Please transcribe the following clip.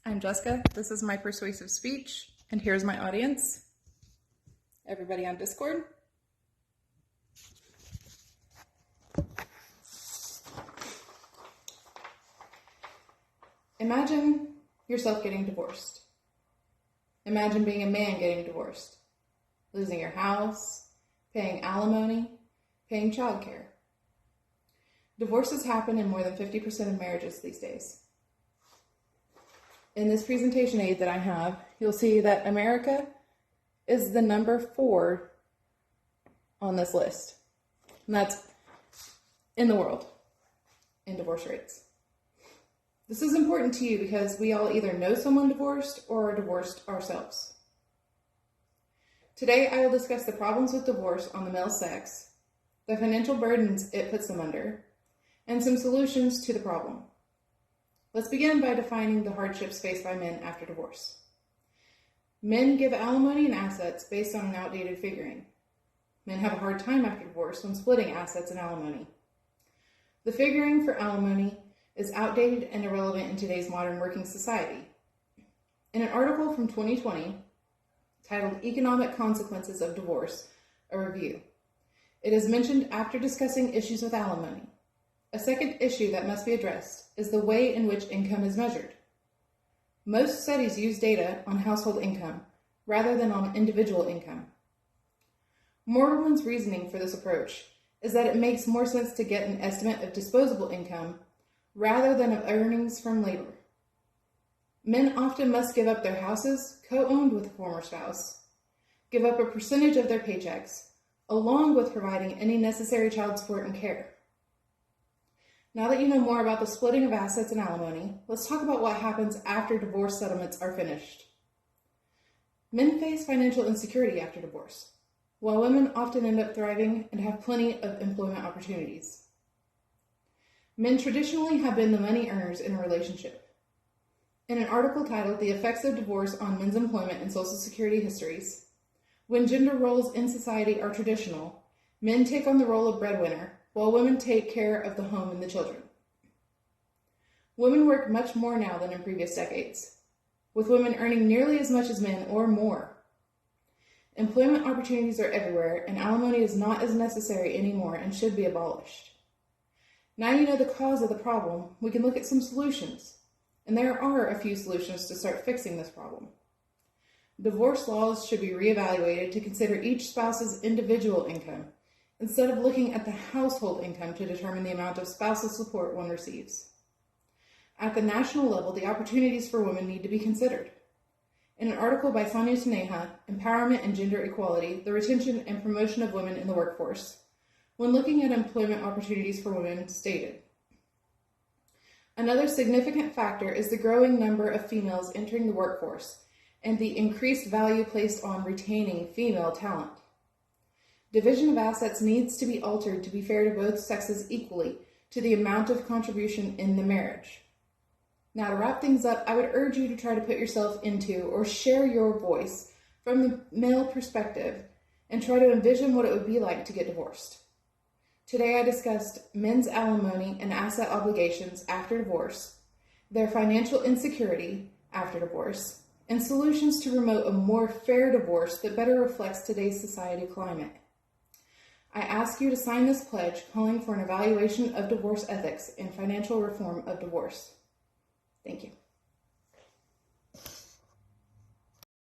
I'm Jessica. This is my persuasive speech, and here's my audience. Everybody on Discord. Imagine yourself getting divorced. Imagine being a man getting divorced, losing your house, paying alimony, paying childcare. Divorces happen in more than 50% of marriages these days. In this presentation aid that I have, you'll see that America is the number 4 on this list. And that's in the world in divorce rates. This is important to you because we all either know someone divorced or are divorced ourselves. Today, I will discuss the problems with divorce on the male sex, the financial burdens it puts them under, and some solutions to the problem. Let's begin by defining the hardships faced by men after divorce. Men give alimony and assets based on an outdated figuring. Men have a hard time after divorce when splitting assets and alimony. The figuring for alimony is outdated and irrelevant in today's modern working society. In an article from 2020 titled Economic Consequences of Divorce, a Review, it is mentioned after discussing issues with alimony. A second issue that must be addressed is the way in which income is measured. Most studies use data on household income rather than on individual income. Mordelman's reasoning for this approach is that it makes more sense to get an estimate of disposable income rather than of earnings from labor. Men often must give up their houses, co-owned with a former spouse, give up a percentage of their paychecks, along with providing any necessary child support and care. Now that you know more about the splitting of assets and alimony, let's talk about what happens after divorce settlements are finished. Men face financial insecurity after divorce, while women often end up thriving and have plenty of employment opportunities. Men traditionally have been the money earners in a relationship. In an article titled The Effects of Divorce on Men's Employment and Social Security Histories, when gender roles in society are traditional, men take on the role of breadwinner, while women take care of the home and the children. Women work much more now than in previous decades, with women earning nearly as much as men or more. Employment opportunities are everywhere, and alimony is not as necessary anymore and should be abolished. Now you know the cause of the problem, we can look at some solutions, and there are a few solutions to start fixing this problem. Divorce laws should be reevaluated to consider each spouse's individual income, instead of looking at the household income to determine the amount of spousal support one receives. At the national level, the opportunities for women need to be considered. In an article by Sonia Taneja, Empowerment and Gender Equality, the Retention and Promotion of Women in the Workforce, when looking at employment opportunities for women, stated, another significant factor is the growing number of females entering the workforce and the increased value placed on retaining female talent. Division of assets needs to be altered to be fair to both sexes equally to the amount of contribution in the marriage. Now, to wrap things up, I would urge you to try to put yourself into or share your voice from the male perspective and try to envision what it would be like to get divorced. Today, I discussed men's alimony and asset obligations after divorce, their financial insecurity after divorce, and solutions to promote a more fair divorce that better reflects today's society climate. I ask you to sign this pledge calling for an evaluation of divorce ethics and financial reform of divorce. Thank you.